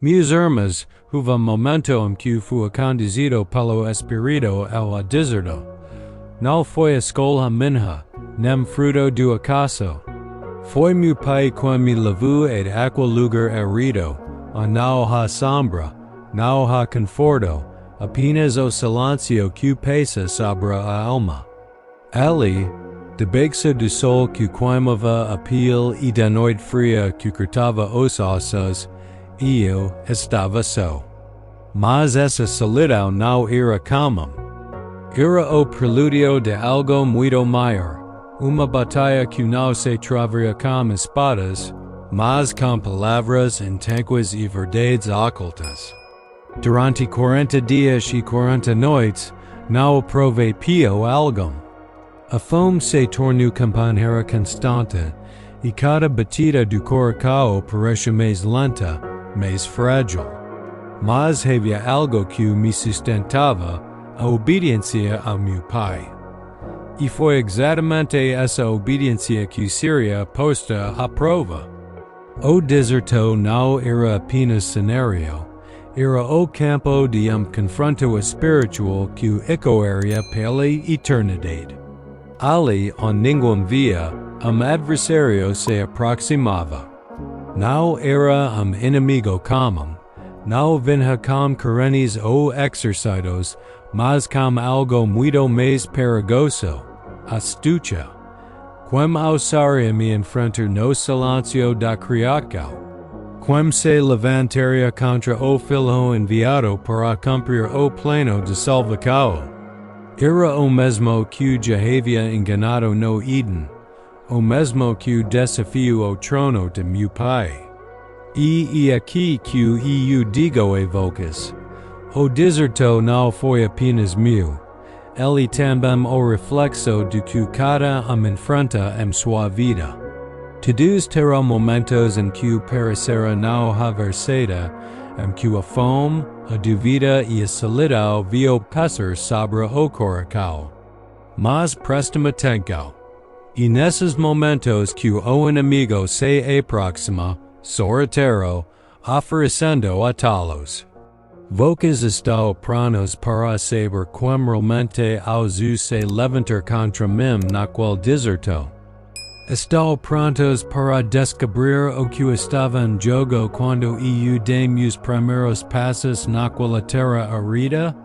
Meus irmãos, huva momento em que fui conduzido pelo Espírito ao deserto. Não foi escolha minha, nem fruto do acaso. Foi meu pai quem me levou a aquele lugar árido, onde não há sombra, não há conforto, apenas o silêncio que pesa sobre a alma. Ali, debaixo do sol que queimava a pele e da noite fria que cortava os ossos, eu estava só. Mas essa solidão não era comum. Era o prelúdio de algo muito maior, uma batalha que não se travaria com espadas, mas com palavras intânguas e verdades ocultas. Durante 40 dias e 40 noites, não provei pio algum. A fome se tornou companheira constante, e cada batida do coração parecia mais lenta, mais frágil. Mas havia algo que me sustentava, a obediência ao meu pai. E foi exatamente essa obediência que seria posta à prova. O deserto não era apenas cenário, era o campo de confronto espiritual que ecoaria pela eternidade. Ali, onde ninguém via, adversário se aproximava. Não era inimigo comum, não vinha com carnes ou exercidos, mas com algo muito mais perigoso, astúcia. Quem ousaria me enfrentar no silêncio da criação? Quem se levantaria contra o filho enviado para cumprir o plano de salvação? Era o mesmo que já havia enganado no Éden, o mesmo que desafiou o trono de meu pai. E aqui que eu digo a vocês, o deserto não foi apenas meu, ele também o reflexo do que cada enfrenta em sua vida. Todos terão momentos em que parecerá não haver saída, em que a fome, a dúvida e a solidão vão passar sobre o coração. Mas prestem atenção. E nesses momentos que o inimigo se aproxima, sorrateiro, oferecendo atalos. Vocês estão prontos para saber como realmente ouso se levantar contra mim naquele deserto. Estão prontos para descobrir o que estava em jogo quando eu dei meus primeiros passos naquela terra árida?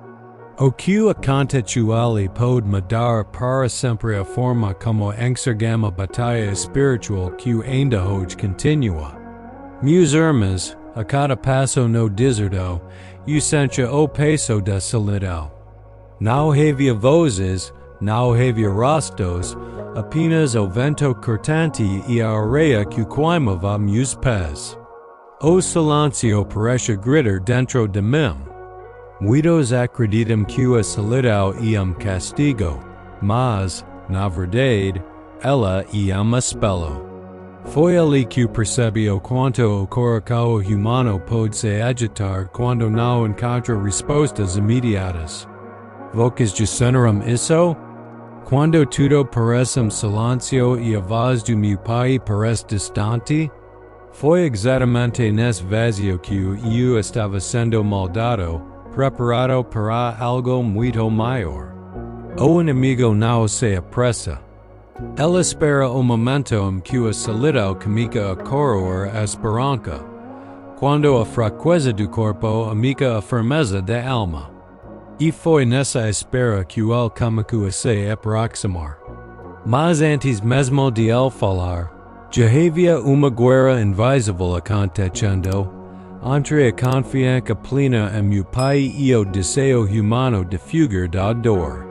O que aconteceu ali pode mudar para sempre a forma como enxergamos a batalha espiritual que ainda hoje continua. Meus irmãos, a cada passo no deserto, eu sentia o peso da solidão. Não havia vozes, não havia rostos, apenas o vento cortante e a areia que queimava meus pés. O silêncio parecia gritar dentro de mim. Muitos acreditam que a solidão é castigo, mas, na verdade, ela é espelho. Foi ali que percebi o quanto o coração humano pode se agitar quando não encontra respostas imediatas. Vocês discerniram isso? Quando tudo parece silêncio e a voz do meu pai parece distante? Foi exatamente nesse vazio que eu estava sendo moldado, preparado para algo muito maior. O inimigo não se apressa. Ele espera o momento em que a solidão comica a coroar a esperança, quando a fraqueza do corpo amica a firmeza da alma. E foi nessa espera que ele começou a se aproximar. Mas antes mesmo de ele falar, já havia uma guerra invisível acontecendo entre a confiança plena em meu pai e o desejo humano de fugir da dor.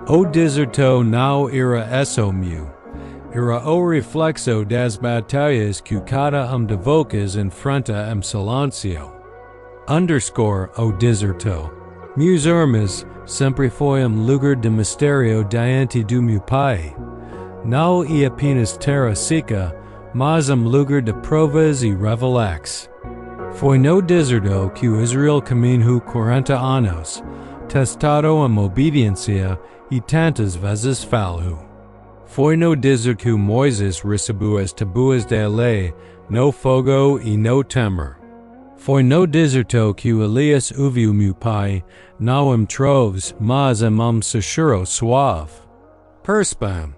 O deserto não era isso meu, era o reflexo das batalhas que cada de vocês enfrenta em silêncio. O deserto. Meus irmãos, sempre foi lugar de mistério diante do meu pai. Não é apenas terra seca, mas lugar de provas e revelax. Foi no deserto que Israel caminhou 40 anos, testado em obediência e tantas vezes falhou. Foi no deserto que Moisés recebeu as tabuas da lei, no fogo e no temor. Foi no deserto que Elias ouviu meu pai, não troves, mas seguro suave. Perspam.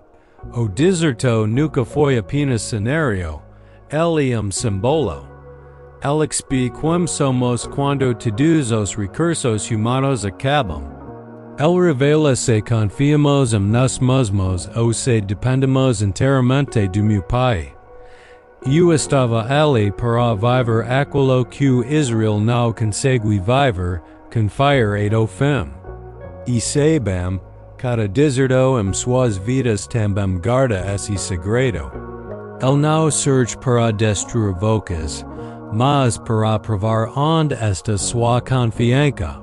O deserto nunca foi apenas cenário, ele simbolo. El explica quem somos quando todos os recursos humanos acabam. El revela se confiamos nós mesmos ou se dependemos inteiramente do meu pai. Eu estava ali para viver aquilo que Israel não consegue viver, confiar ao fim. E sabem, cada deserto suas vidas também guarda esse segredo. El não surge para destruir vocas, mas para provar onde está sua confiança.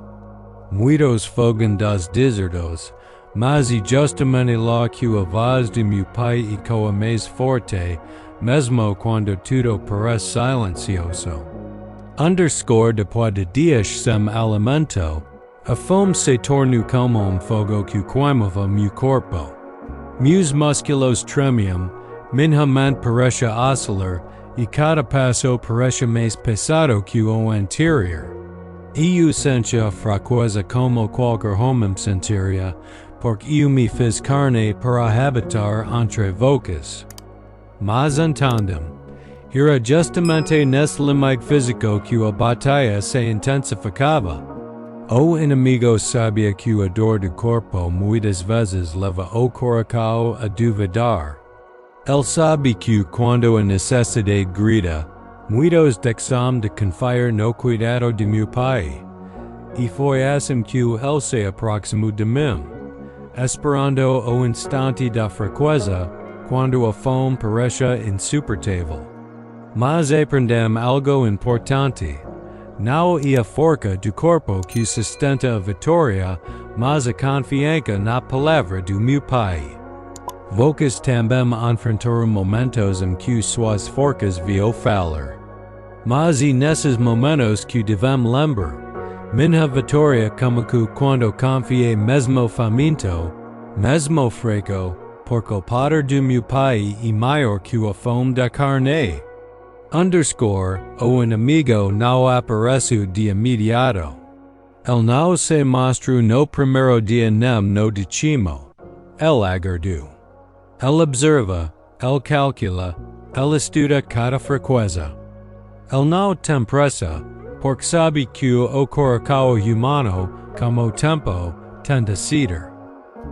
Muitos fogem dos desertos, mas é justamente lá que a voz de meu pai ecoa mais forte, mesmo quando tudo parece silencioso. Depois de dias sem alimento, a fome se tornou como fogo que queimava meu corpo. Meus músculos tremiam, minha mente parecia oscilar, e cada passo parecia mais pesado que o anterior. Eu sentia fraqueza como qualquer homem sentiria, porque eu me fiz carne para habitar entre vocas. Mas entendam, era justamente nesse limite físico que a batalha se intensificava. O inimigo sabia que a dor do corpo muitas vezes leva o coração a duvidar. Ele sabe que quando a necessidade grita, muitos deixam de confiar no cuidado de meu pai. E foi assim que ele se aproximou de mim, esperando o instante da fraqueza, quando a fome parecia insuportável. Mas aprendem algo importante. Não é a força do corpo que sustenta a vitória, mas a confiança na palavra do meu pai. Vocas também enfrentaram momentos em que suas forças viam falhar. Mas é nesses momentos que devemos lembrar. Minha vitória começou quando confiei mesmo faminto, mesmo fraco, porque o poder do meu pai é maior que a fome da carne. O inimigo não apareceu de imediato. Ele não se mostrou no primeiro dia nem no décimo. Ele aguardou. Ele observa, ele calcula, ele estuda cada fraqueza. Ele não tem pressa, porque sabe que o coração humano, como o tempo, tem de ceder.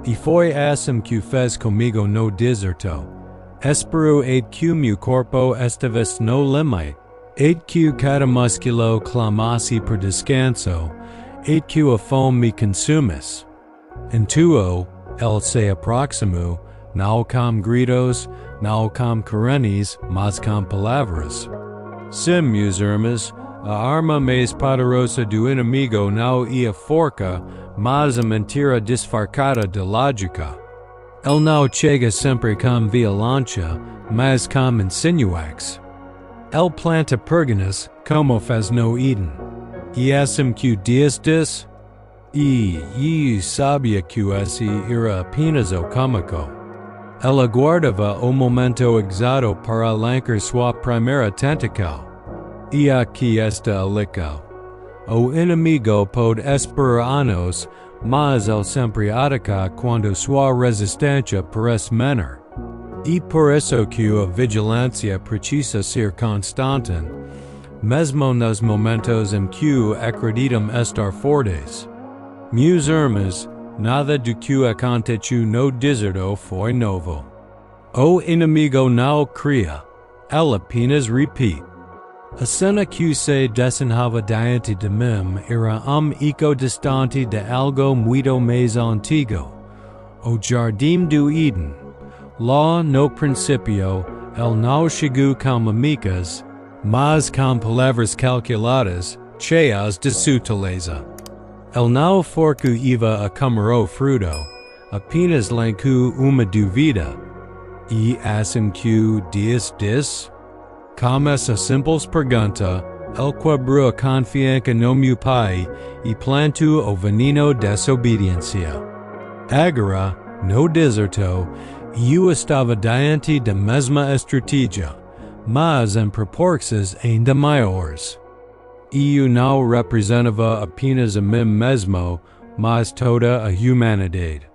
E foi assim que fez comigo no deserto. Espero que meu corpo estivesse no limite, que cada músculo clamasse por descanso, que a fome me consumisse. Então, ele se aproximou, não com gritos, não com carenes, mas com palavras. Sim, meus irmãos, a arma mais poderosa do inimigo não é a forca, mas a mentira disfarçada de lógica. Ele não chega sempre com violência, mas com insinuações. Ele planta perganas, como fez no Éden. E assim que diz diz, e sabia que esse era apenas o cômico. Ele aguardava o momento exato para lançar sua primeira tentacle. E aqui está a lição. O inimigo pode esperar anos, mas ele sempre ataca quando sua resistência parece menor. E por isso que a vigilância precisa ser constante, mesmo nos momentos em que acreditam estar fortes. Meus irmãos, nada do que aconteceu no deserto foi novo. O inimigo não cria, ele apenas repete. A cena que se desenhava diante de mim era eco distante de algo muito mais antigo, o jardim do Éden. Lá no princípio, ele não chegou com amicas, mas com palavras calculadas, cheias de sutileza. Ele não forçava a comer o fruto, apenas lançou uma dúvida. E assim que diz? Com essa simples pergunta, ele quebrou a confiança no meu pai e plantou o veneno da desobediência. Agora, no deserto, eu estava diante da mesma estratégia, mas em proporções ainda maiores. Eu não representava apenas a mim mesmo, mas toda a humanidade.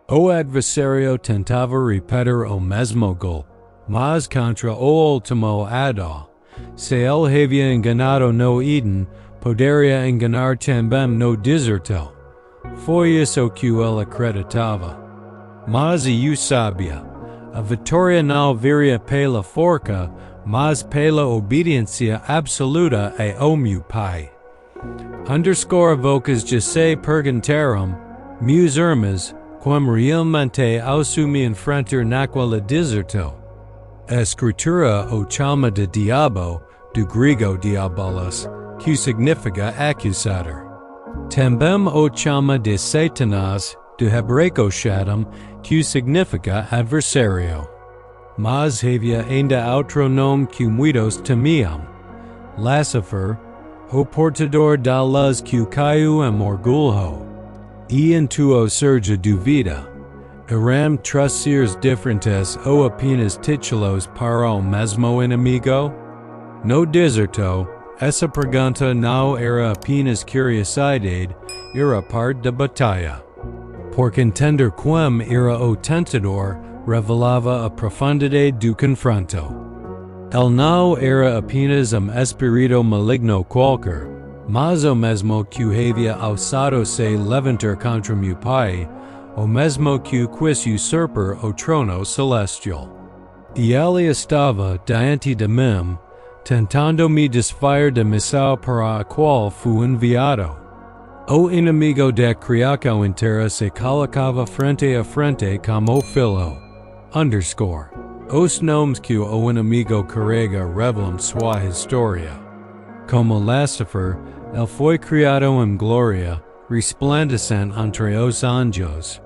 O adversário tentava repetir o mesmo gol, mas contra o último adó. Se ele havia enganado no Éden, poderia enganar também no deserto. Foi isso que ele acreditava. Mas eu sabia, a vitória não viria pela forca, mas pela obediência absoluta ao meu Pai. Underscore vocas de se perguntaram, meus irmãos, como realmente assumi enfrentar naquele deserto. A escritura o chama de diabo, do grego diabolos, que significa accusador. Também o chama de Satanás, do hebraico Shaddam, que significa adversário. Mas havia ainda outro nome que muitos temiam. Lucifer, o portador da luz que caiu em orgulho. E em tua surge duvida. Eram três seres diferentes ou apenas títulos para o mesmo inimigo? No deserto, essa pergunta não era apenas curiosidade, era parte da batalha. Porque entender como era o tentador revelava a profundidade do confronto. Ele não era apenas espírito maligno qualquer, mas o mesmo que havia alçado se levantar contra meu Pai, o mesmo que quis usurpar o trono celestial. E ele estava diante de mim, tentando me desviar da missão para a qual fui enviado. O inimigo da criação inteira se colocava frente a frente como filho. Underscore. Os nomes que o inimigo carrega revelam sua história. Como Lucifer, ele foi criado em glória, resplandecente entre os anjos.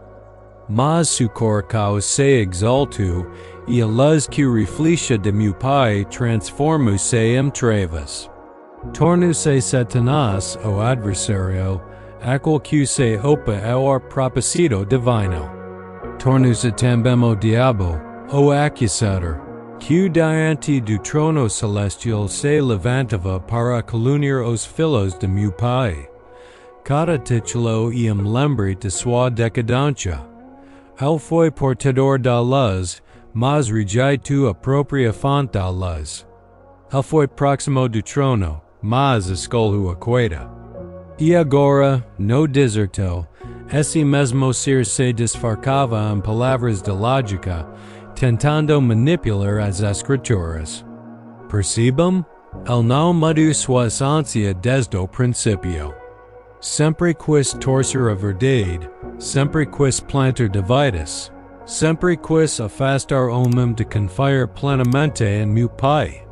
Mas su corpo se exaltou, e a luz que refletia de meu Pai transformou-se em trevas. Tornou-se Satanás, o adversário, aquele que se opa ao propósito divino. Tornou-se também o diabo, o acusador, que diante do trono celestial se levantava para caluniar os filhos de meu Pai. Cada título e lembre de sua decadência. Ele foi portador da luz, mas rejeitou a própria fonte da luz. Ele foi próximo do trono, mas escolheu a queda. E agora, no deserto, esse mesmo ser se disfarçava em palavras de lógica, tentando manipular as escrituras. Percebam? Ele não mudou sua essência desde o princípio. Sempre quis torcer a verdade, sempre quis plantar dividas, sempre quis afastar o homem de confiar plenamente em meu Pai.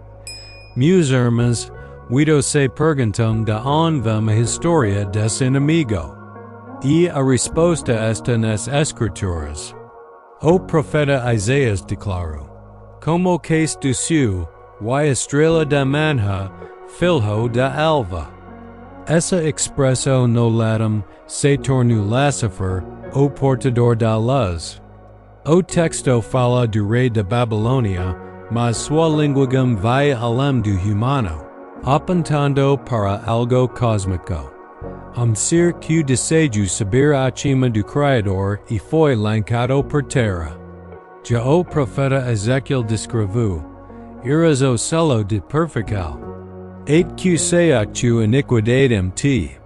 Meus irmãos, muitos se perguntam de onde vem a história desse inimigo. E a resposta está nas escrituras. O profeta Isaías declarou: como quis do sul, a estrela da manhã, filho da alva. Essa expressão no latim se tornou Lucifer, o portador da luz. O texto fala do rei da Babilônia, mas sua linguagem vai além do humano, apontando para algo cósmico. Ser que desejo subir acima do Criador e foi lançado por terra. Já o profeta Ezequiel descreveu: eras o selo de perfeição. Et que se achou iniquidade em ti.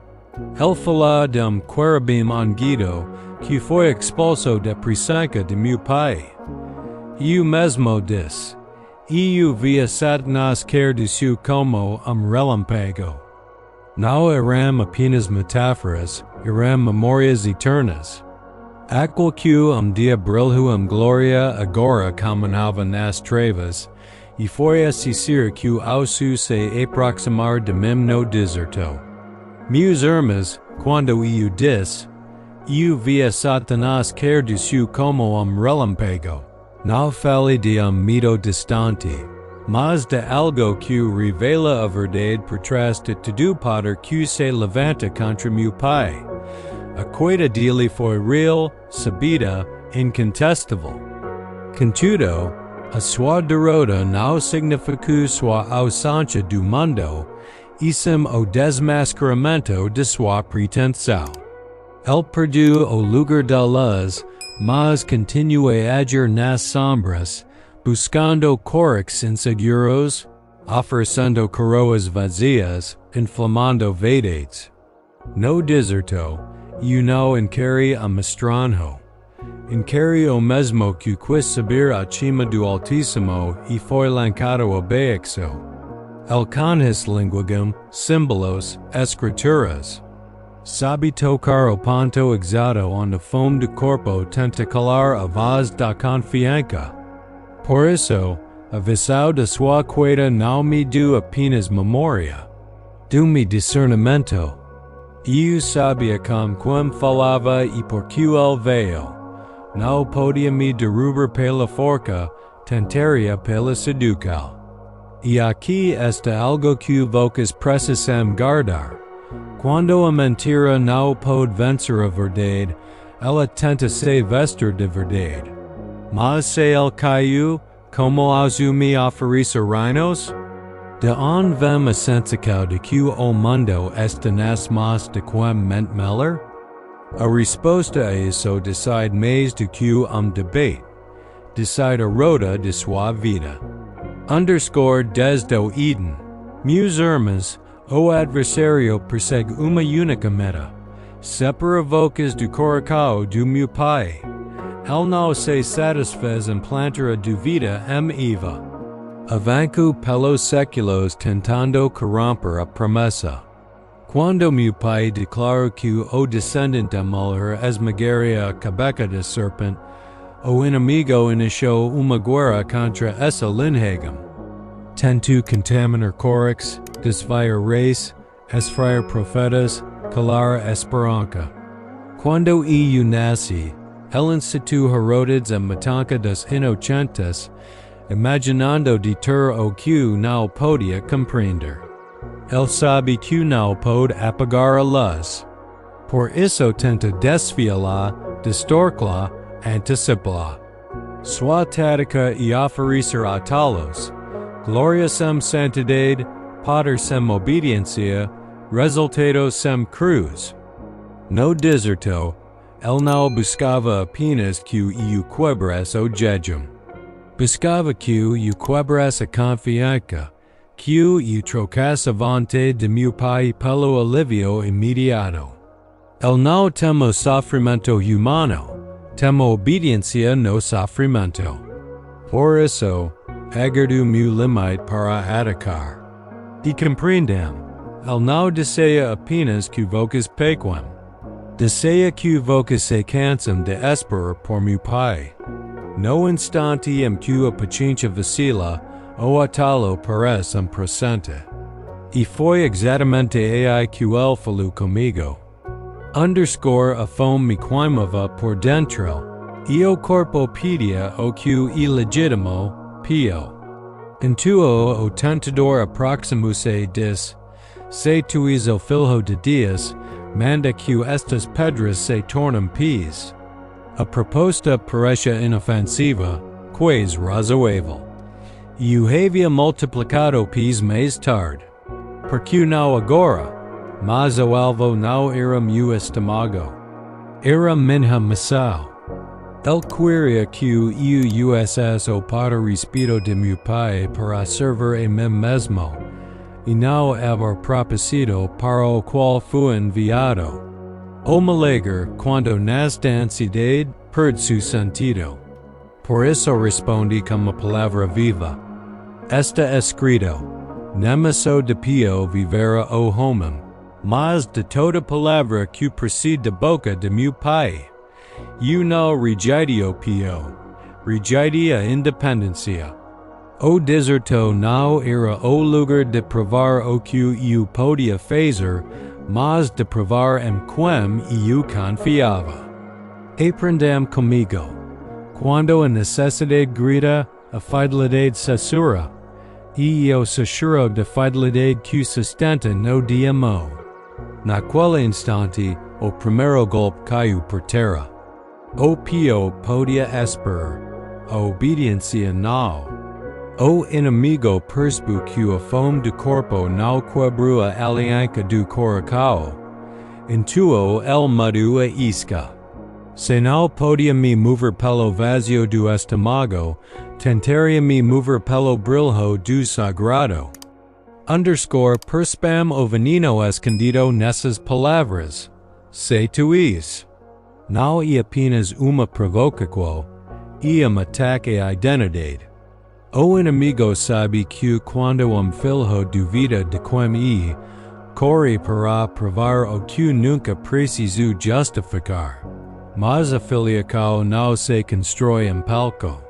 Ele fala de querubim ungido, que foi expulso da presença de meu Pai. Eu mesmo disse: eu via Satanás cair do céu como relâmpago. Não eram apenas metáforas, eram memórias eternas. Aquele que dia brilhou em glória agora caminhava nas trevas, e foi esse ser que ousou se aproximar de mim no deserto. Meus irmãos, quando eu disse: eu via Satanás cair do céu como relâmpago, não falei de medo distante, mas de algo que revela a verdade por trás de todo poder que se levanta contra meu Pai. A queda dele foi real, sabida, incontestável. Contudo, a sua derrota não significou sua ausência do mundo, Isem o desmascaramento de sua pretensão. El perdu o lugar de luz, mas continue agir nas sombras, buscando corix inseguros, oferecendo coroas vazias, inflamando verdades. No deserto, não inquiri a mestranho. Inquiri o mesmo que quis subir acima do Altíssimo e foi lancado abaixo. El canis linguagem, símbolos, escrituras. Sabe tocar o ponto exato onde fome do corpo tentacular a voz da confiança. Por isso, a visão da sua queda não me deu apenas memória. Deu-me discernimento. Eu sabia com quem falava e por que ele veio. Não podia me derrubar pela forca, tentaria pela seducal. E aqui está algo que vocês precisam guardar. Quando a mentira não pode vencer a verdade, ela tenta se vestir de verdade. Mas se ele caiu, como assume oferecer reinos? De onde vem a sensação de que o mundo está nas mãos de quem mente melhor? A resposta a isso decide mais do que debate. Decide a rota de sua vida. Desde o Éden, meus irmãos, o adversário persegue uma única meta. Separa vocês do coração do meu Pai. Ele não se satisfaz em plantar a dúvida em Eva. Avanço pelos séculos tentando corromper a promessa. Quando meu Pai declarou que o descendente da mulher esmagaria a cabeça da serpente, o inimigo iniciou uma guerra contra essa linhagem. Tentou contaminar corix, desviar reis, esfriar profetas, calar a esperança. Quando eu nasci, ele instituiu Herodes a matança dos inocentes, imaginando deter o que não podia compreender. Ele sabe que não pode apagar a luz. Por isso tenta desviá-la, distorcê-la, antecipá-la. Sua tática e oferecer a tolos. Glória sem santidade, poder sem obediência, resultado sem cruz. No deserto, ele não buscava apenas que eu quebrasse o jejum. Buscava que eu quebrasse a confiança, que eu trocasse a vontade de meu Pai pelo alívio imediato. Ele não teme o sofrimento humano, teme obediência no sofrimento. Por isso, aguardo meu limite para atacar. De compreendem, ele não deseja apenas que vocês pequem. Deseja que vocês se cansem de esperar por meu Pai. No instante em que a paciência vacila, o atalo parece presente. E foi exatamente aí que ele falou comigo. A fome me queimava por dentro, e o corpo pedia o que o ilegítimo pio. Então o tentador aproximou-se disse, se tu és o filho de Deus, manda que estas pedras se tornem pés. A proposta parece inofensiva, quase razoável. E eu havia multiplicado pés mais tarde. Por que não agora? Mas o alvo não era meu estômago. Era minha missão. Ele queria que eu usasse o poder espírito de meu Pai para servir a mim mesmo, e não haver propósito para o qual fui enviado. O milagre, quando nasce da ansiedade, perde seu sentido. Por isso respondi com uma palavra viva. Está escrito, nem só de pio viverá o homem, mas de toda palavra que procede da boca de meu Pai. Eu não rejeitei o pio, rejeitei a independência. O deserto não era o lugar de provar o que eu podia fazer, mas de provar em quem eu confiava. Aprendam comigo. Quando a necessidade grita, a fidelidade cessura. E eu asseguro da fidelidade que sustenta no dia mau. Naquele instante, o primeiro golpe caiu por terra. O pio podia esperar, a obediência não. O inimigo perspu que a fome de corpo não quebrua alianca do coracao, intuo el mudu a isca. Se não podia me mover pelo vazio do estômago, tentaria me mover pelo brilho do sagrado. Perspam o veneno escondido nessas palavras. Se tu is. Não e apenas uma provocaquo, e ataque a identidade. O inimigo sabe que quando filho duvida de quem corre para provar o que nunca preciso justificar. Mas a filiação não se constrói em palco.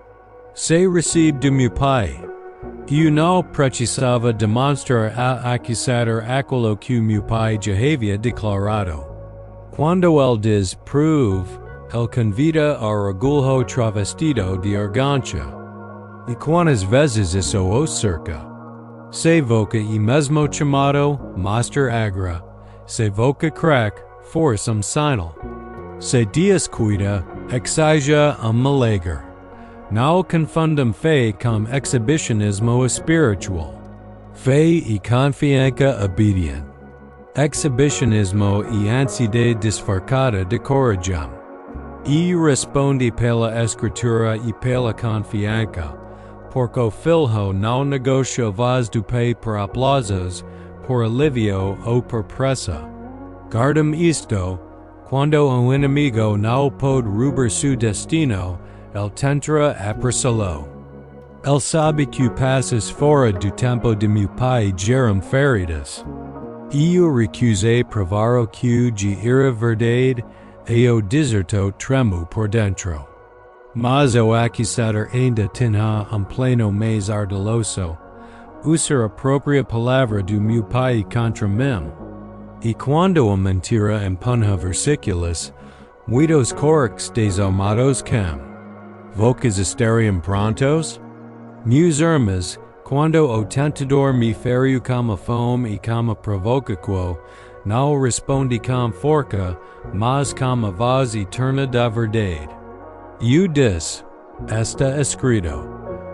Se recebe do meu pai. Eu não precisava demonstrar a accusador aquilo que meu pai já havia declarado. Quando ele diz prove, ele convida a orgulho travestido de argancha. E quantas vezes isso o cerca? Se voca e mesmo chamado master agra, se voca crack, force sinal. Se descuida, exija malager. Não confundam fé com exibicionismo espiritual. Fé e confiança obedient. Exibicionismo e ansiedade disfarçada de coragem. E responde pela escritura e pela confiança, porque o filho não negocia voz do pai por aplausos, por alívio ou por pressa. Guardem isto, quando o inimigo não pode roubar seu destino, ele tentará apressá-lo. Ele sabe que passas fora do tempo de meu pai geram feridas. Eu recusei provar o que de era verdade, e o deserto tremo por dentro. Mas o acusador ainda tinha pleno mês ardiloso, usar a própria palavra do meu pai contra mim. E quando a mentira empunha versículos, muitos corques desarmados cam. Vocas estariam prontos? Meus irmãos, quando o tentador me feriu com a fome e com a provocaquo, não respondi com forca, mas com a voz eterna da verdade. Eu disse, está escrito,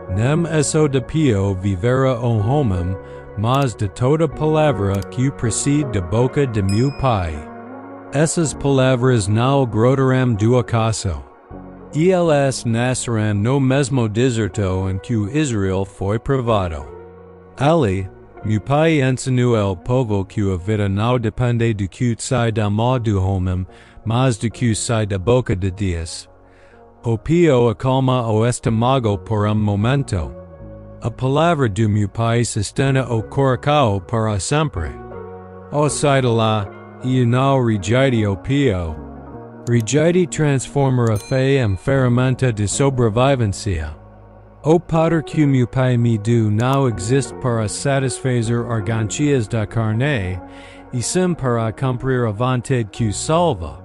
nem eso de pio vivera o homem, mas de toda palavra que procede da boca de meu pai. Essas palavras não grotarão do acaso. Eles nascerão no mesmo deserto em que Israel foi provado. Ali, meu pai ensinou el povo que a vida não depende do que sai da mão do homem, mas do que sai da boca de Deus. O pio acalma o estômago por momento. A palavra do meu pai sustenta o coração para sempre. O sai de lá, e não rejeite o pio. Rejeite transforma a fé em ferramenta de sobrevivência. O poder que meu pai me deu não existe para satisfazer argantias da carne, e sim para cumprir a vontade que salva.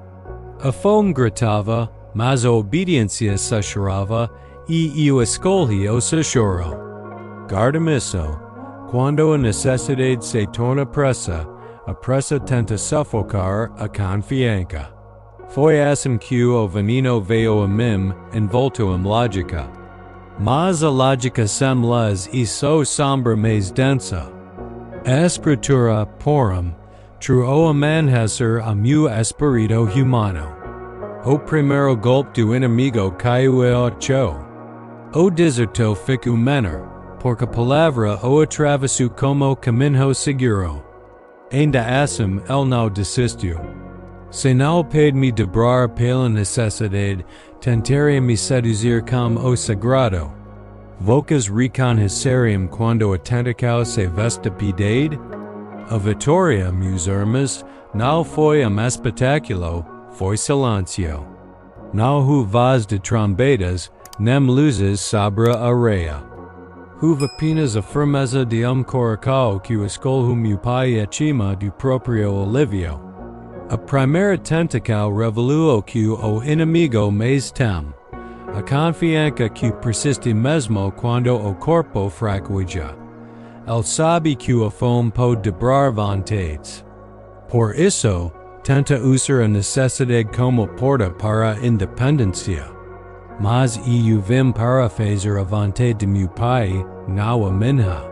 A fome gritava, mas a obediência se chorava, e eu escolhi o choro. Guardem isso. Quando a necessidade se torna pressa, a pressa tenta sufocar a confiança. Foi assim que o veneno veio a mim, envolto em lógica. Mas a lógica sem luz e so sombra mais densa. A escritura, porém, truou a manhasser a meu espírito humano. O primeiro golpe do inimigo caiu e ocho. O deserto ficou menor, porque a palavra o atravessou como caminho seguro. Ainda assim, ele não desistiu. Se não pede-me dobrar pela necessidade, tentaria me seduzir com o sagrado. Vocas reconheceriam quando a tentação se veste piedade? A vitória, meus irmãos, não foi espetáculo, foi silêncio. Não houve voz de trombetas, nem luzes sobre a areia. Houve apenas a firmeza de coração que escolheu meu pai acima do próprio alívio. A primeira tentação revelou que o inimigo mais tem. A confiança que persiste mesmo quando o corpo fraqueja. Ele sabe que a fome pode dobrar vontades. Por isso, tenta usar a necessidade como porta para a independência. mas eu vim para fazer a vontade de meu pai, não a minha.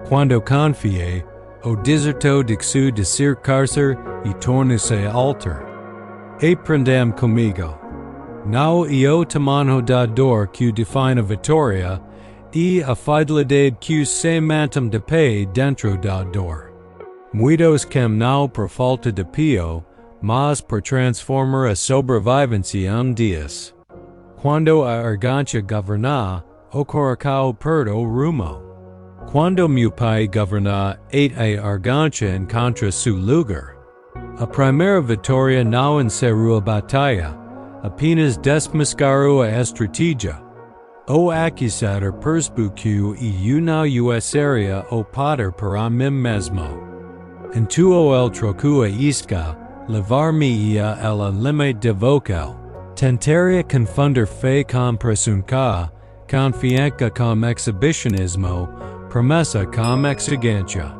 Quando confiei, o deserto dixu de ser cárcer e torne-se altar. Aprendam comigo. Não eu tamanho da dor que define a vitória, e a fidelidade que se mantém de pé dentro da dor. Muitos cam não por falta de pio, mas por transformar a sobrevivência em dias. Quando a argancha governa, o coração perde o rumo. Quando meu pai governa, a argancha encontra seu lugar. A primeira vitória não encerrou a batalha, apenas desmascarou a estratégia. O acusador perseguiu e não usaria o poder para mim mesmo. Intuo el troco a isca, levar-me-ia ela limite de vocal. Tentaria confundir fé com presunca, confiança com exibicionismo, promessa com exigência.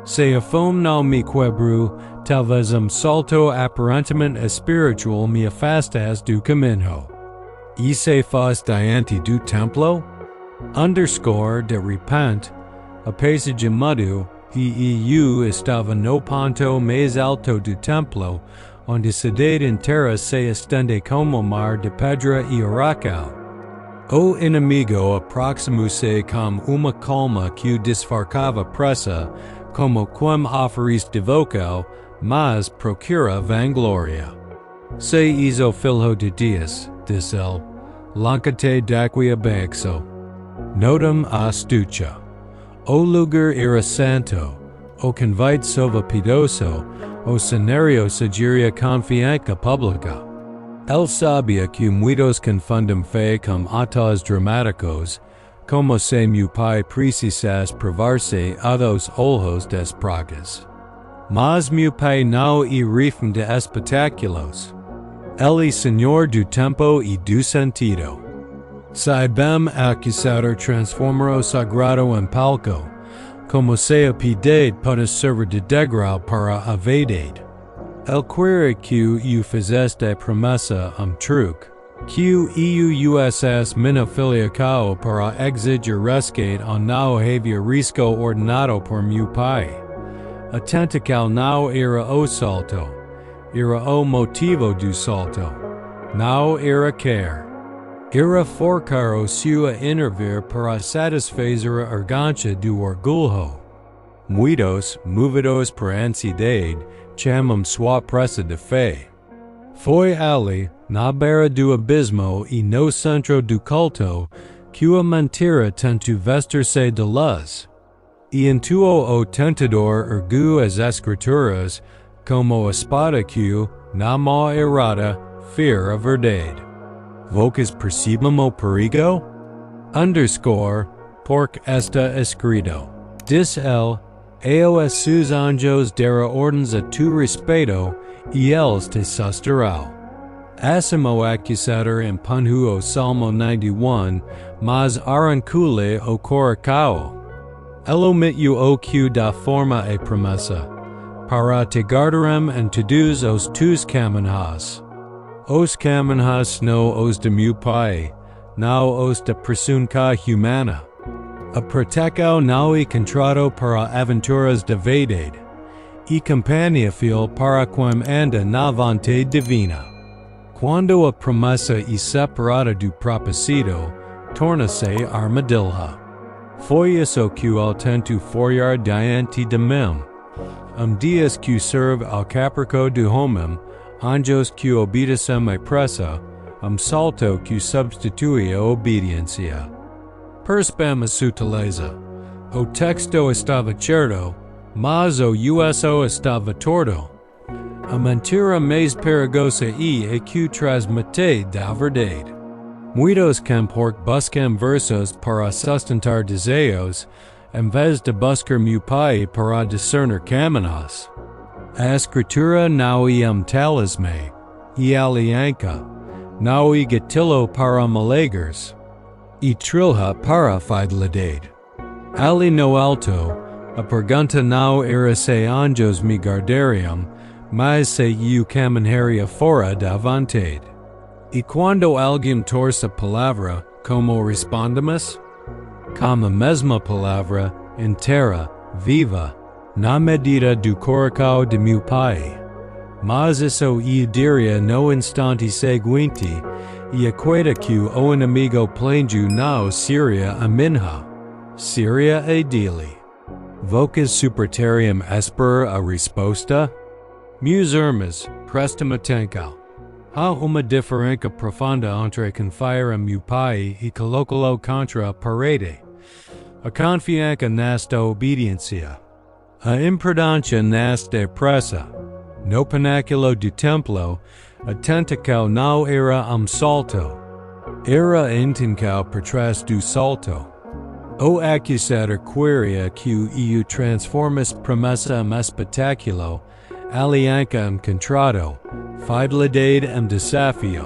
Se a fome não me quebrou, talvez salto aparentemente espiritual me afastasse do caminho. E se faz diante do templo? De repente, a passagem mudou, e eu estava no ponto mais alto do templo, onde a cidade inteira se estende como mar de pedra e oracal. O inimigo aproximou-se com uma calma que disfarçava pressa, como quem oferece de vocal, mas procura vanglória. Se hizo filho de Deus, disse ele, lancate daqui abaixo. Notam a astucia. O lugar era santo, o convite sova piedoso, o cenário sugeria confiança pública. Ele sabia que muitos confundem fé com atos dramáticos, como se meu pai precisasse provar-se a dos olhos das pragas. Mas meu pai não é refém de espetáculos. Ele é senhor do tempo e do sentido. Saibam acusador transformar o sagrado em palco, como se a piedade pode servir de degrau para a vaidade. Ele queria que eu fizesse a promessa truque, que eu usasse minha filiação para exigir resgate não havia risco ordenado por meu pai. A tentacal não era o salto, era o motivo do salto, não era quer. Era forcar o seu intervir para satisfazer a argancha do orgulho. Muitos, movidos por ansiedade, chamam sua pressa de fé. Foi ali, na beira do abismo e no centro do culto, que a mentira tentou vestir-se de luz. E intuou o tentador ergueu as escrituras, como a espada que, na mão errada, fear a verdade. Vocês percebem o perigo? Porque está escrito. Diz ele, eu a seus anjos dera ordens a tu respeito, e eles te susterão. Assim o acusador empunhou o Salmo 91, mas arrancou-lhe o coração. Ele omitiu o que da forma a promessa, para te guardarem em todos os tus caminhos. Os caminhos não os de meu pai, não os de presunca humana. A proteção não é contrato para aventuras de vaidade, e companhia fiel para quem anda na vontade divina. Quando a promessa é separada do propósito, torna-se armadilha. Foi isso que ele tentou forjar diante de mim. Dias que serve ao capricho do homem, anjos que obedecem a pressa, salto que substitui a obediência. Percebam a sutileza. O texto estava certo, mas o uso estava torto. A mentira mais perigosa é a que transmite da verdade. Muitos buscam versos para sustentar desejos, em vez de buscar meu pai para discernir caminhos. A escritura não é talismã, e aliança, não é gatilho para milagres, e trilha para a fidelidade. Ali no alto, a pergunta não era se anjos me guardariam, mas se eu caminharia fora da vontade. Y cuando alguien torce palabra, como respondamus? Como mesma palavra, inteira, viva, na medida do coração de meu pai. Mas isso eu diria no instante seguinte, e aqueda que o inimigo plangeu não seria a minha, seria a dele. Vocas superterium esper a resposta? Meus irmãos, prestem atenção. Há uma diferença profunda entre confiar a meu pai e colocá-lo contra a parede. A confiança nesta obediência. A imprudência nesta pressa. No pináculo do templo, a tentação não era salto. Era tentação por trás do salto. O acusador queria que eu transformasse promessa em espetáculo, aliança em contrato, fidelidade em desafio.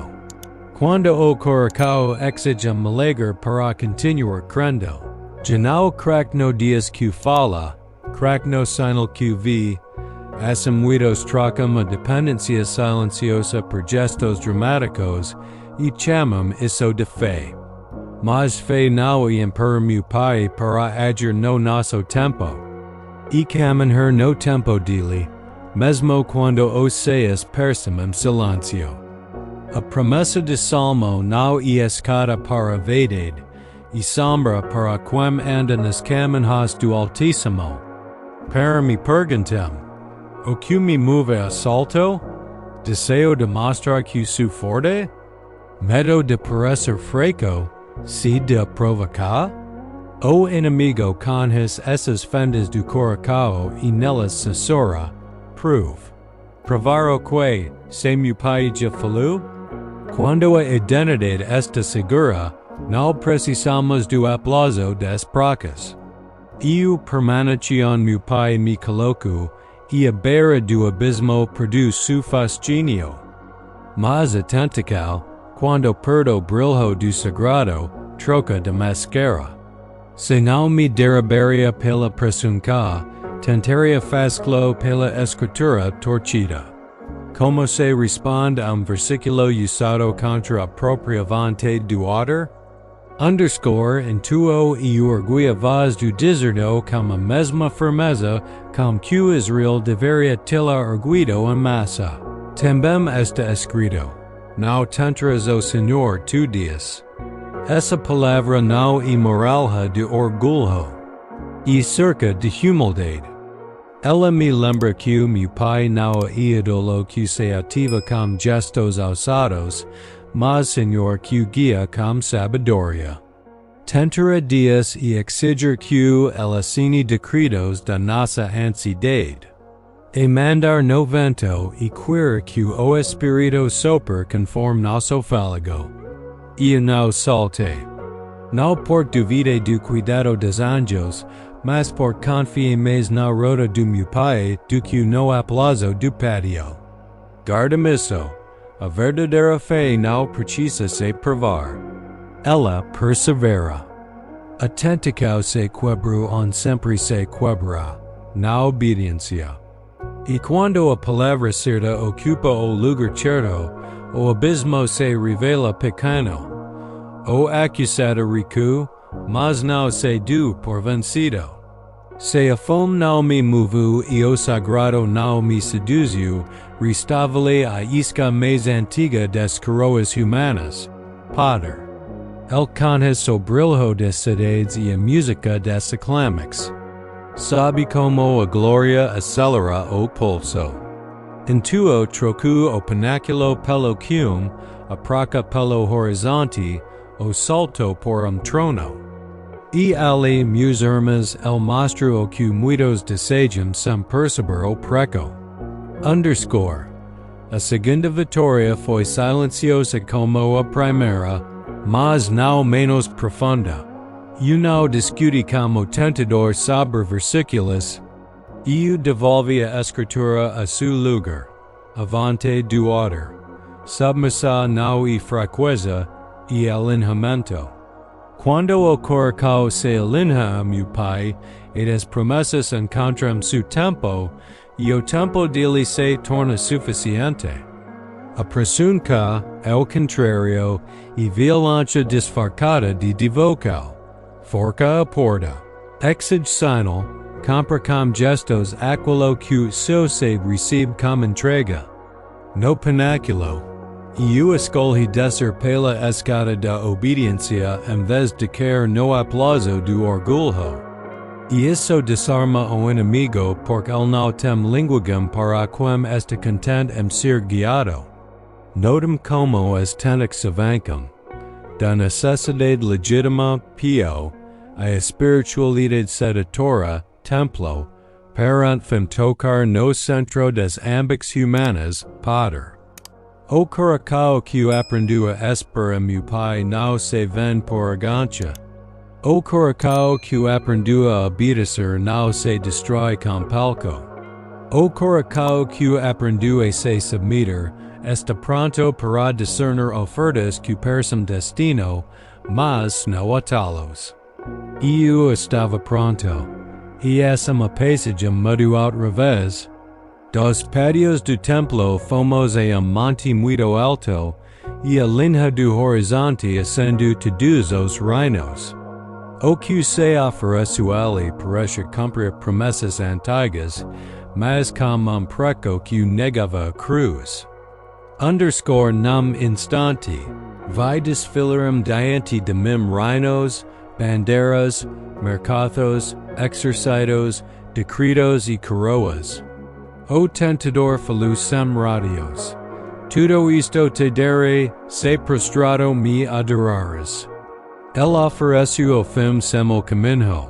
Quando o coração exige milagre para continuar crendo, já não crack no dias que fala, crack no sinal que vi, assumidos trocam a dependência silenciosa por gestos dramáticos e chamam isso de fé. Mas fé não é para meu pai para agir no nosso tempo. E caminhar no tempo dele, mesmo quando os seias percebem silêncio. A promessa de Salmo não é escada para a verdade, e sombra para quem anda nas caminhas do Altíssimo. Para me perguntam, o que me move a salto? Desejo de mostrar que sou forte? Medo de parecer fraco? Se de provocar? O inimigo com essas fendas do coração e nelas censura, prove. Provar o que, se meu pai já falou? Quando a identidade está segura, não precisamos do aplauso das placas. Eu permaneci meu pai me coloco, e a beira do abismo produz seu fascínio. Mas a tentação, quando perdo o brilho do sagrado, troca de máscara. Se não me derrubaria pela presunção, tentaria fazê-lo pela escritura torcida. Como se responde a versículo usado contra a própria vontade do autor? Intuo e orgulho voz do deserto com a mesma firmeza com que Israel deveria ter orgulho em massa. Também está escrito: não tentarás o Senhor tu dias. Essa palavra não é moralha de orgulho, e cerca de humildade. Ela me lembra que meu pai não é ídolo que se ativa com gestos ousados, mas Senhor que guia com sabedoria. Tentar dias e exigir que ela assine decretos da nossa ansiedade. E mandar no vento e querer que o Espírito sopre conforme nosso fôlego. E não salte. Não por duvida do cuidado dos anjos, mas por confiar mais na roda do meu pai do que no aplauso do pátio. Guarda isso. A verdadeira fé não precisa se provar. Ela persevera. A tentação se quebra on sempre se quebra, na obediência. E quando a palavra certa ocupa o lugar certo, o abismo se revela pequeno. O acusado recua, mas não se deu por vencido. Se a fome não me moveu e o sagrado não me seduziu, restava-lhe a isca mais antiga das coroas humanas, Padre. El conhece o brilho das cidades e a música das aclamax. Sabe como a glória acelera o pulso. Intuo troco o pináculo pelo cume, a praca pelo horizonte, o salto por trono. E ali, meus irmãos, el mostro o que muitos desejam sem perceber o preco. A segunda vitória foi silenciosa como a primeira, mas não menos profunda. Eu não discuti com o tentador sobre versículos. Eu devolvi a escritura a seu lugar, a vontade do autor. Submissa não e fraqueza, e alinhamento. Quando o coração se alinha a meu pai, e as promessas encontram seu tempo, e o tempo dele se torna suficiente. Apresunca, al contrario, e violência disfarçada de devocal. Forca a porta. Exige sinal, compra com gestos aquilo que se recebe com entrega. No pináculo. E o escolhe descer pela escada da obediência em vez de querer no aplauso do orgulho. E isso desarma o inimigo porque ele não tem linguagem para quem está contente em ser guiado. Notem como as tênix avancam. Da necessidade legítima, pio, a espiritualidade sedutora, templo, perante tocar no centro das ambics humanas, pater. O curacao que aprendeu a esperar meu pai não se vende por argancha. O curacao que aprendeu a obedecer não se destrói com palco. O curacao que aprendeu a se submeter está pronto para discernir ofertas que parecem destino, mas não atalos. Eu estava pronto. E essa uma passagem mudou ao revés. Dos patios do templo fomos a monte muito alto, e a linha do horizonte ascendeu todos os reinos. O que se ofereceu ali parece cumprir promessas antigas, mas com preco que negava a cruz. Underscore num instante, vai desfilarem diante de mim reinos, bandeiras, mercados, exercitos, decretos e coroas. O tentador falucem radios. Tudo isto te darei, se prostrado me adorares. El ofereceu o fim sem o caminho,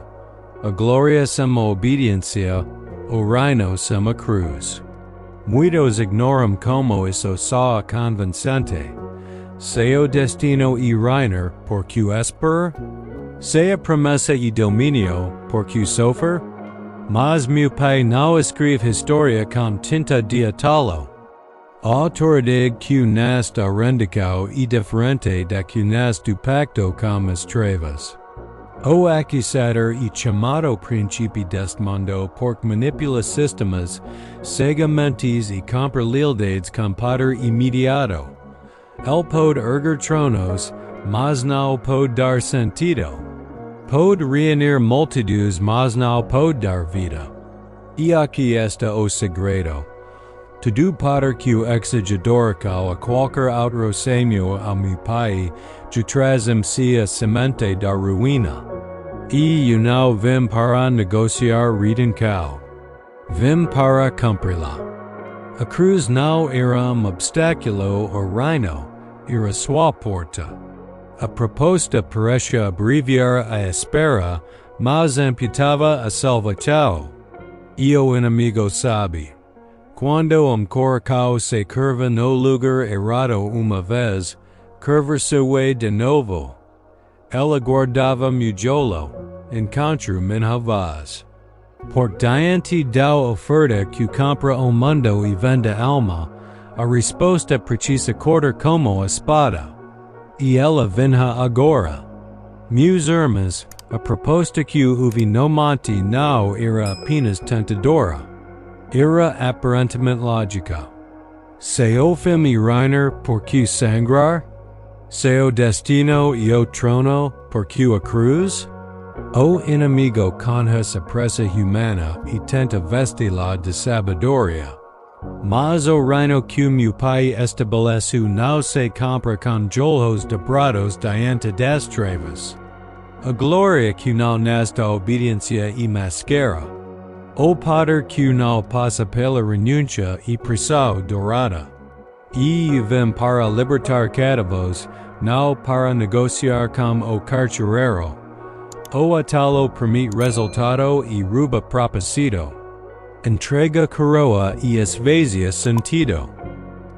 a glória sem a obediência, o reino sem a cruz. Muitos ignoram como isso só convincente. Se o destino e reiner, por que esperar? Se a promessa e domínio, por que sofrer? Mas meu pai não escreve história com tinta de atalo. A autoridade que nasce da rendição é diferente da que nasce do pacto com as trevas. O acusador é chamado príncipe deste mundo porque manipula sistemas, cega mentes e compra lealdades com poder imediato. Ele pode erguer tronos, mas não pode dar sentido. Pode reunir multidões, mas não pode dar vida. E aqui está o segredo. Tudo poder que exige dorical a qualquer outro senho ao meu pai, de traz-me-se a semente da ruína. E eu não vim para negociar redenção. Vim para cumpri-la. A cruz não era obstáculo ou reino, era sua porta. A proposta parecia abreviar a espera, mas amputava a salvação. E o inimigo sabe. Quando curacao se curva no lugar errado uma vez, curva-se de novo. Ela aguardava mujolo, encontro minha voz. Por diante da oferta que compra o mundo e vende a alma, a resposta precisa cortar como a espada. E ela vinha agora. Meus irmãos, a proposta que houve no monte não era apenas tentadora. Era aparentemente lógica. Se o fim e reiner, por que sangrar? Se o destino e o trono, por que a cruz? O inimigo conha a pressa humana e tenta vesti-la de sabedoria. Mas o reino que meu pai estabeleceu não se compra com joelhos dobrados diante das trevas. A glória que não nasce da obediência e mascara. O poder que não passa pela renúncia e pressão dourada. E vim para libertar cativos, não para negociar com o carcereiro. O atalo permite resultado e rouba propósito. Entrega coroa e esvazia sentido.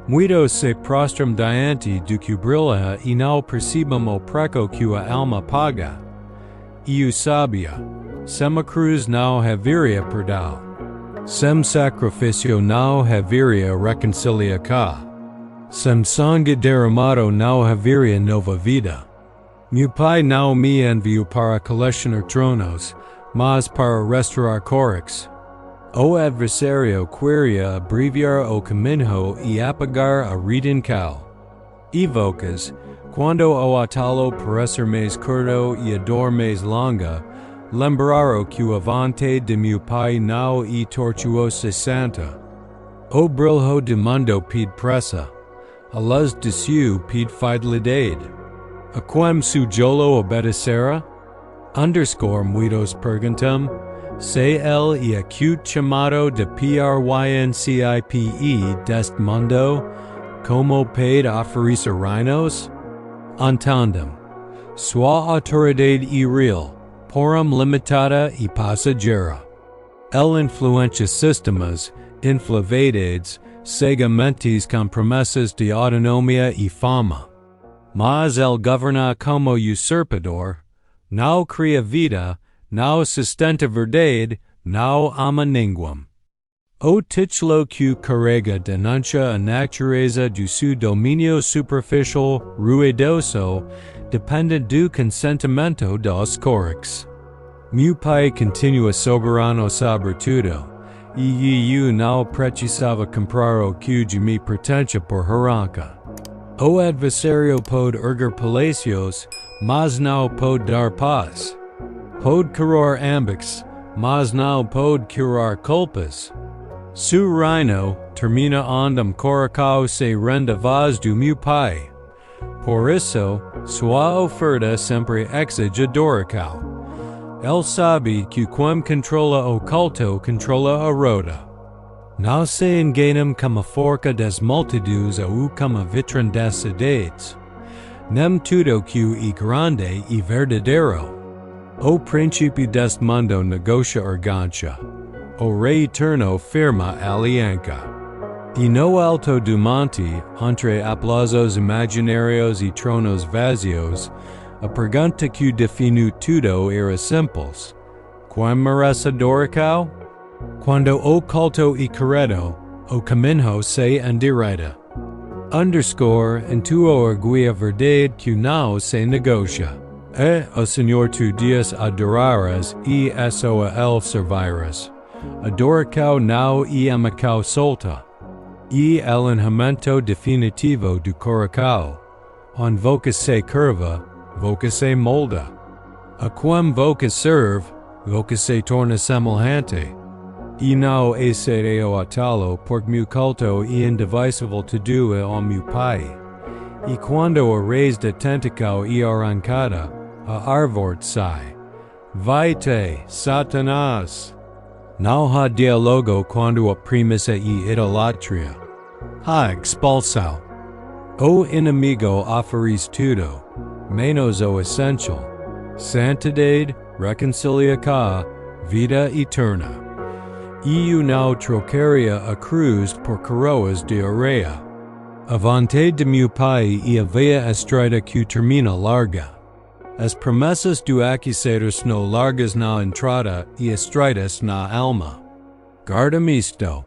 Muitos se prostram diante do que brilha e não percebem o preço que a alma paga. E o sabia. Sem a cruz não haveria perdão. Sem sacrifício não haveria reconciliação. Sem sangue derramado não haveria nova vida. Meu pai não me enviou para colecionar tronos, mas para restaurar corix. O adversario queria abreviar o caminho e apagar a redenção. Evocas, quando o atalo parecer mais curto e a dor mais longa, lembraro que o avante de meu pai não e tortuosa santa. O brilho de mundo pede pressa, a luz de seu pede fidelidade. A quem su jolo obedecera? Muitos perguntam, se el e acute chamado de PRYNCIPE deste mundo, como pede oferecer reinos? Entendam, sua autoridade é real, porém limitada e passageira. El influencia sistemas, inflavades, cegamente com promessas de autonomia e fama. Mas el governa como usurpador, não cria vida, não sustenta verdade, não ama ninguém. O título que carrega denuncia a natureza de seu domínio superficial, ruidoso, dependente do consentimento dos corix. Meu pai continua soberano sobre tudo, e eu não precisava comprar o que de me pertence por arranca. O adversário pode erguer palácios, mas não pode dar paz. Pode curar ambos, mas não pode curar culpas. Su reino termina onde coração se rende voz do meu pai. Por isso, sua oferta sempre exige adoração. Ele sabe que quem controla o culto controla a roda. Não se enganam como a forca das multitudes ou como a vitrin das cidades. Nem tudo que é grande e verdadeiro. O princípio deste mundo negocia argancha. O rei eterno firma aliança. E no alto do monte, entre aplausos imaginários e tronos vazios, a pergunta que define tudo era simples. Quem merece adoração? Quando o culto é correto, o caminho se endireita. Em tua orgulho verdade que não se negocia. O Senhor tu Deus adorarás e eso a ele servirás. Adoração não é amacão solta. E el enhamento definitivo do coração. On voca se curva, voca se molda. A quem voca serve, voca se torna semelhante. E não serei o atalo, porque meu culto é indivisível tudo ao meu pai. E quando a raiz da tentação é arrancada, a árvore sai. Vai-te, Satanás! Não há diálogo quando a premissa é idolatria. Há expulsão. O inimigo oferece tudo, menos o essencial. Santidade, reconciliação, vida eterna. E eu não trocaria a cruz por coroas de areia. A vontade de meu pai e a via estreita que termina larga. As promessas do accusador são largas na entrada e estreitas na alma. Guarda-me isto.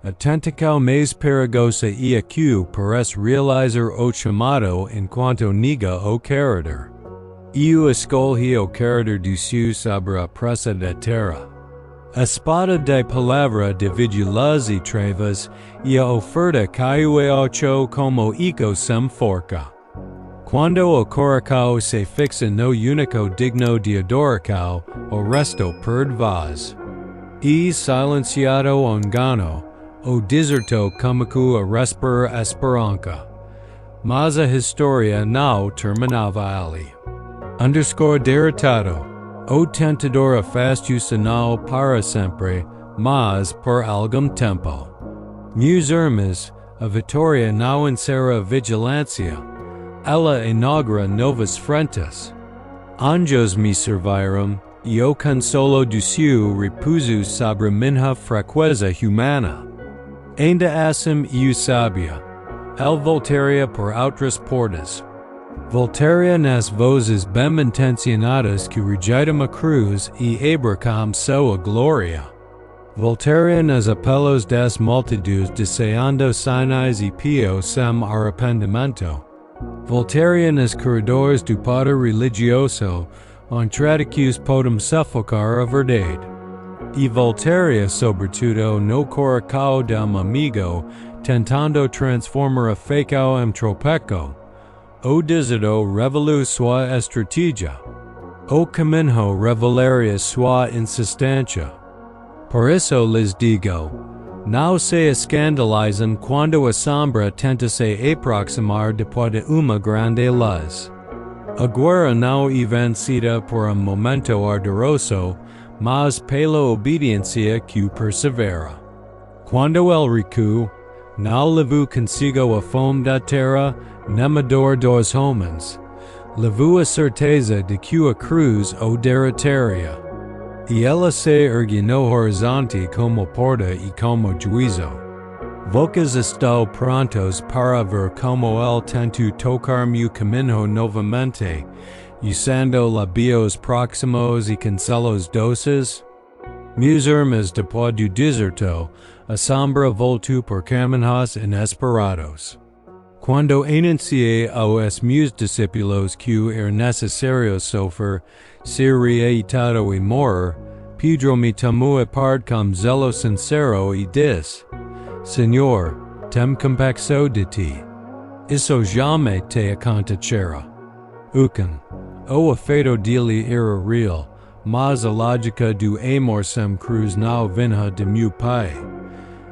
A tentação mais perigosa é a que parece realizar o chamado enquanto nega o caráter. Eu escolhi o caráter do seu sobre a pressa da terra. A espada de palavra divide luz e trevas, e a oferta caiu e ocho como eco sem forca. Quando o coração se fixa no único digno de adoração, o resto perde voz. E silenciado o engano, o deserto começou a respirar esperança. Mas a história não terminava ali. Derrotado. O tentador afastou-se não para sempre, mas por algum tempo. Meus irmãos, a vitória não encerra a vigilância. Ela inaugura novas frentes. Anjos me serviram, e o consolo do seu repouso sobre minha fraqueza humana. Ainda assim eu sabia. El voltaria por outras portas. Voltaria nas vozes bem-intencionadas que rejeitam a cruz e abracam sua glória. Voltaria nas apelos das multitudes deseando sinais e pio sem arrependimento. Voltaria nos corredores do poder religioso, onde tradicos podem sufocar a verdade. E voltaria sobretudo no coracao del amigo, tentando transformar a facao em tropeco. O desido revelu sua estrategia. O caminho revelaria sua insistencia. Por eso les digo, não se escandalizem quando a sombra tenta se aproximar depois de uma grande luz. A guerra não é vencida por momento ardoroso, mas pela obediência que persevera. Quando el recu, não levou consigo a fome da terra, nem a dor dos homens. Levou a certeza de que a cruz o derrotaria. E ela se ergue no horizonte como porta e como juízo. Vocês estão prontos para ver como el tenta tocar meu caminho novamente, usando labios próximos e cancelos doces? Meus irmãos depois do deserto, a sombra voltou por caminhos inesperados. Quando anunciei aos meus discípulos que era necessário sofrer, ser reeditado e morrer, Pedro me tomou a parte com zelo sincero e disse: Senhor, tem compaixão de ti. Isso jamais te acontecerá. O efeito dele era real, mas a lógica do amor sem cruz não vinha de meu pai.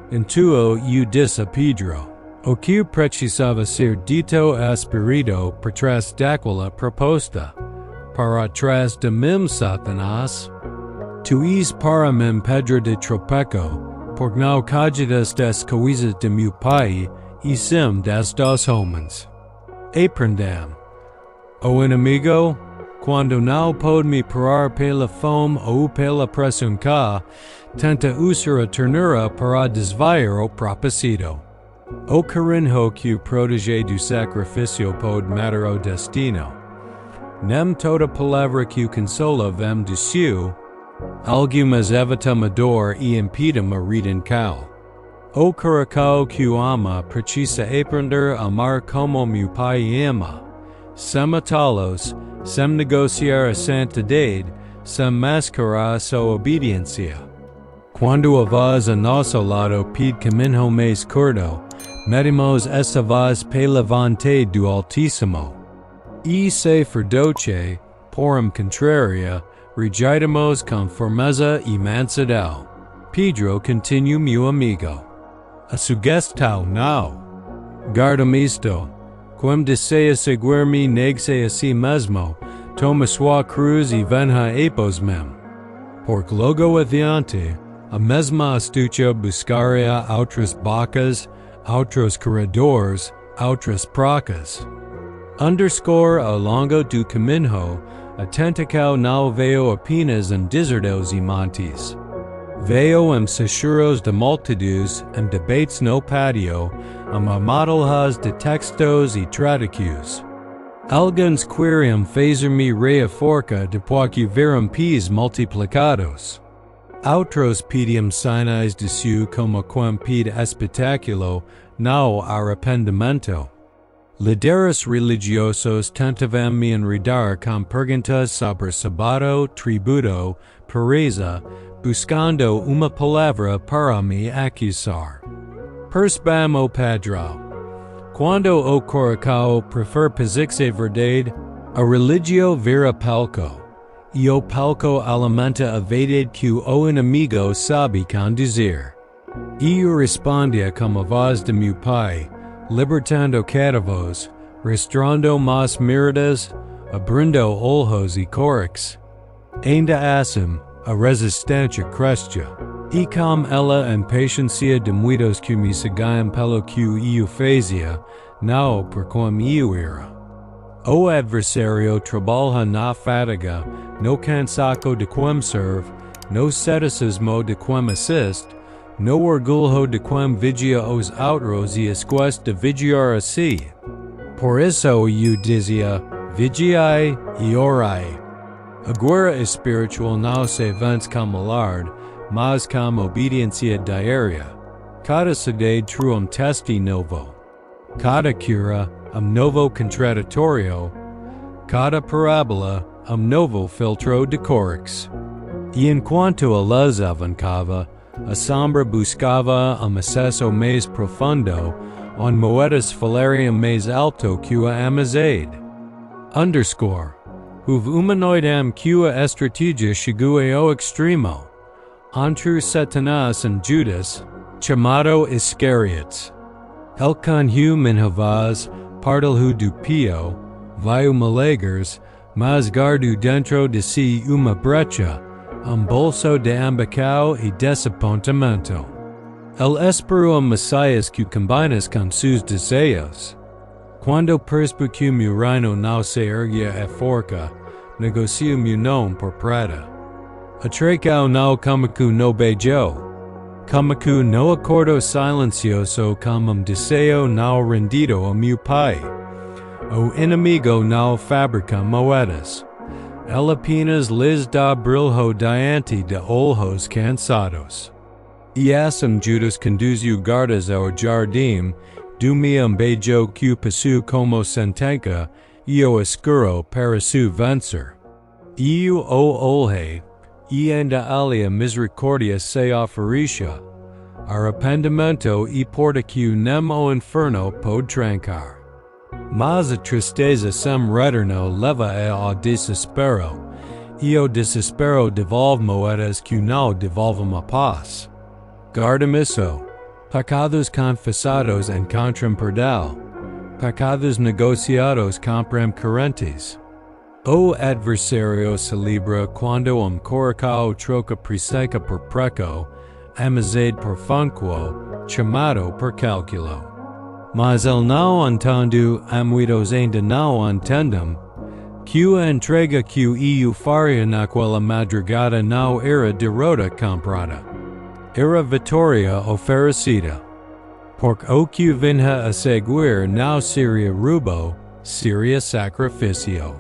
Então eu disse a Pedro: o que precisava ser dito a Espírito por trás daquela proposta? Para trás de mim, Satanás? Tu és para mim pedra de tropeco, porque não cogitas das coisas de meu pai, e sim das dos homens. Aprendam. O inimigo, quando não pode me parar pela fome ou pela pressão cá, tenta usar a ternura para desviar o propósito. O carinho que protege do sacrifício pode matar o destino. Nem toda palavra que consola vem do céu, algumas evitam a dor e impedem a redenção. O coração que ama precisa aprender a amar como meu pai ama, sem matá-los, sem negociar a santidade, sem mascarar a sua obediência. Quando a voz a nosso lado pede caminho mais curto, medimos essa voz pela vontade do Altíssimo. E se for doce, por contrária, rejeitamos com firmeza e mansidão. Pedro continua meu amigo. A sugestão não. Guarda-me isto. Quem deseja seguir-me negue-se a si mesmo, toma sua cruz e venha após mim. Porque logo adiante, a mesma astúcia buscaria outras bocas, outros corredores, outras procas. Underscore ao longo do caminho, a tentação não veio apenas em desertos e montes. Veio em sussurros de multitudes, em debates no pátio, em amadalhas de textos e traducos. Alguns queriam fazer-me rir forca depois que viram pis multiplicados. Outros pediam sinais de seu como quem pede espetáculo, não arrependimento. Líderes religiosos tentavam me enredar com perguntas sobre sábado, tributo, pureza, buscando uma palavra para me acusar. Percebam o padrão. Quando o coração prefere pizzique verdade, a religio vira palco, e o palco alimenta a verdade que o inimigo sabe conduzir. E eu respondia com a voz de meu pai, libertando cativos, restaurando más miradas, abrindo olhos e corações. Ainda assim, a resistência crescia. E com ela a impatiência de muitos que me seguiam pelo que eu fazia, não por como eu era. O adversário trabalha na fadiga, no cansaço de quem serve, no ceticismo de quem assiste, no orgulho de quem vigia os outros e esquece de vigiar a si. Por isso eu dizia, vigiai e orai. A guerra espiritual não se vence com alarde, mas com obediência diária. Cada cidade trua teste novo. Cada cura, novo contraditório. Cada parábola, novo filtro de corix. Y en cuanto a las avancava, a sombra buscava a macesso mais profundo, on moedas falarium mais alto que a amazade. Underscore. Huv humanoidam que a estratégia chegou ao extremo. Entre Satanas and Judas, chamado Iscariotes. El conhu minhavaz, partilhu do pio, viu malagers, mas guardo dentro de si uma brecha, bolso de ambacao e desapontamento. El espero Messias que combinas com seus desejos. Quando perspecu meu reino não se erguia a forca, negocio meu nome por prata. Atracao não comicu no beijo. Comicu no acordo silencioso como deseo não rendido a meu pai. O inimigo não fabrica moedas. El apenas les da brilho diante de olhos cansados. E assim Judas conduziu guardas ao jardim, do me beijo que passu como sentenca, e o escuro para su vencer. E o olhe, e ainda alia misericordia se oferecia, arrependimento e porta que nem o inferno pode trancar. Mas a tristeza sem retorno leva ao desespero, e o desespero devolve moedas que não devolvem a paz. Guardem isso. Pecados confessados encontram perdão. Pecados negociados compram correntes. O adversário celebra quando coracao troca preseca por preco, amizade por funquo, chamado por cálculo. Mas el não entendo, amigos ainda não entendem, que a entrega que eu faria naquela madrugada não era derrota comprada. Era vitória oferecida. Porque o que vinha a seguir não seria roubo, seria sacrifício.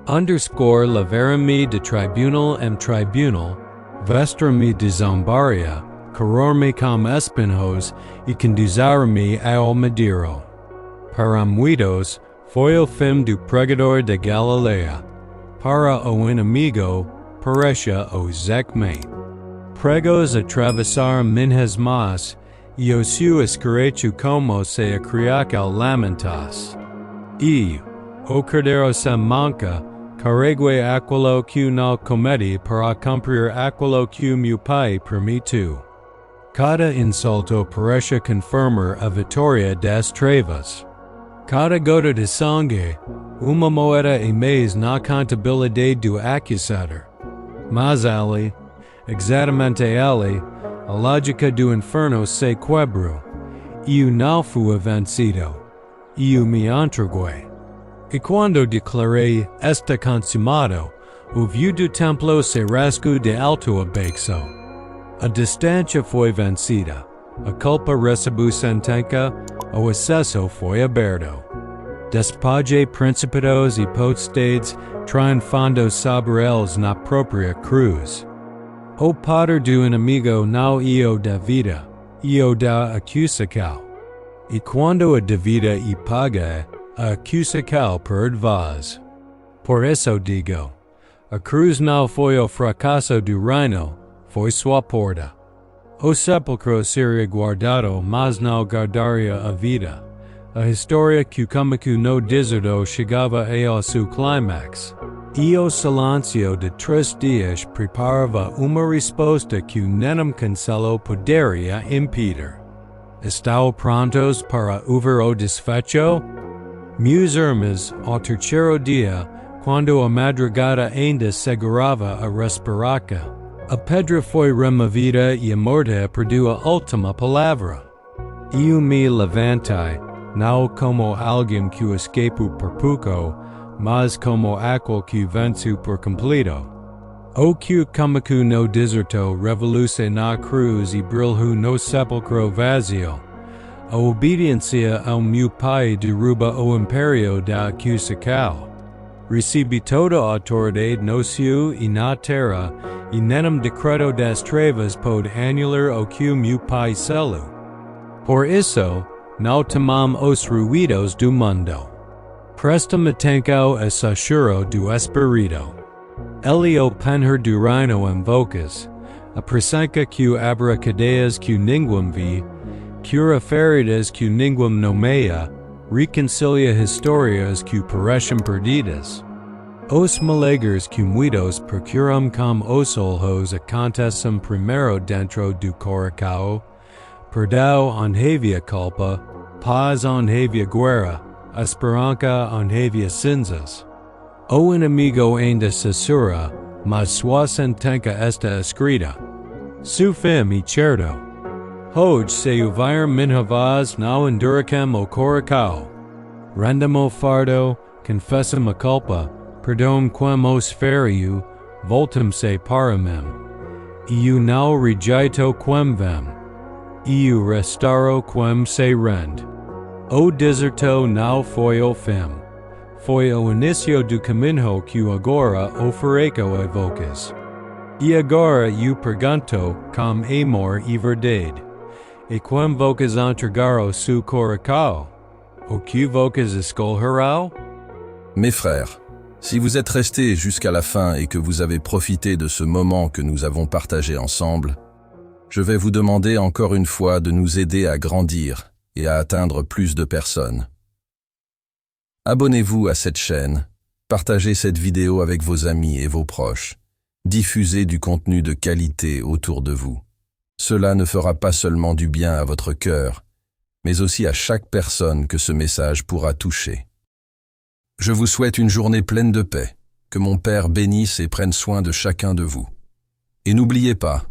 Underscore levar-me de tribunal em tribunal, vestir-me de zombaria, correr-me como espinhos e conduzir-me ao madeiro. Para muitos, foi o fim do pregador de Galileia. Para o inimigo, parecia o Zekme. Pregos atravessar minhas mãos, e o seu esqueleto como se acriacal lamentas. E, o cordeiro sem manca, carregue aquilo que não cometi para cumprir aquilo que meu pai permitiu. Cada insulto parece confirmar a vitória das trevas. Cada gota de sangue, uma moeda e mais na contabilidade do acusador. Mas ali, exatamente ali, a lógica do inferno se quebrou. Eu não fui vencido. Eu me entreguei. E quando declarei está consumado, o véu do templo se rasgou de alto a baixo. A distância foi vencida. A culpa recebeu sentença, o acesso foi aberto. Despoje principados e potestades triunfando sobre eles na própria cruz. O poder do inimigo não o da vida, o da acusação. E quando a dívida e paga, a acusação perde-vaz. Por isso digo, a cruz não foi o fracasso do reino, foi sua porta. O sepulcro seria guardado, mas não guardaria a vida. A história que comico no deserto chegava ao seu clímax. E o silêncio de 3 dias preparava uma resposta que nenhum cancelo poderia impedir. Estão prontos para ouvir o desfecho? Meus irmãos, ao terceiro dia, quando a madrugada ainda segurava a respiraca, a pedra foi removida e a morte perdeu a última palavra. Eu me levantei, não como alguém que escapou por pouco, mas como aquele que venceu por completo. O que comico no deserto revoluce na cruz e brilhou no sepulcro vazio. A obediência ao meu pai derruba o império da acusação. Recebi toda a autoridade no céu e na terra, e nenhum decreto das trevas pode anular o que meu pai selou. Por isso, não temam os ruídos do mundo. Prestem atenção a sussurro do Espírito. Elio penher durino invocas, a presenca q abracadeas q ninguam vi, cura feridas q ninguam nomea, reconcilia historias q paresham perdidas. Os malegers q muidos procuram com os olhos a contestum primero dentro do coracao, perdao onhavia culpa, paz onhavia guerra, esperanca onhavia cinzas. O inimigo ainda cesura, mas sua sentenca esta escrita. Su fim e certo. Hoj se uvair minha vaz não enduracem o coracao. Rendamo fardo, confessam a culpa, perdom quem os feriu, voltam se paramem. Eu não rejeito quem vem. Eu restauro quem se rende. O deserto não foi o fim. Foi o início do caminho que agora o fareco evocas. E agora eu pergunto, com amor e verdade, e quem vocas entregar o seu coracao? O que vocas escolherão? Mes frères, si vous êtes restés jusqu'à la fin et que vous avez profité de ce moment que nous avons partagé ensemble, je vais vous demander encore une fois de nous aider à grandir et à atteindre plus de personnes. Abonnez-vous à cette chaîne, partagez cette vidéo avec vos amis et vos proches, diffusez du contenu de qualité autour de vous. Cela ne fera pas seulement du bien à votre cœur, mais aussi à chaque personne que ce message pourra toucher. Je vous souhaite une journée pleine de paix, que mon Père bénisse et prenne soin de chacun de vous. Et n'oubliez pas,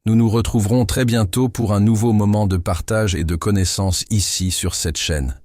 nous nous retrouverons très bientôt pour un nouveau moment de partage et de connaissance ici sur cette chaîne.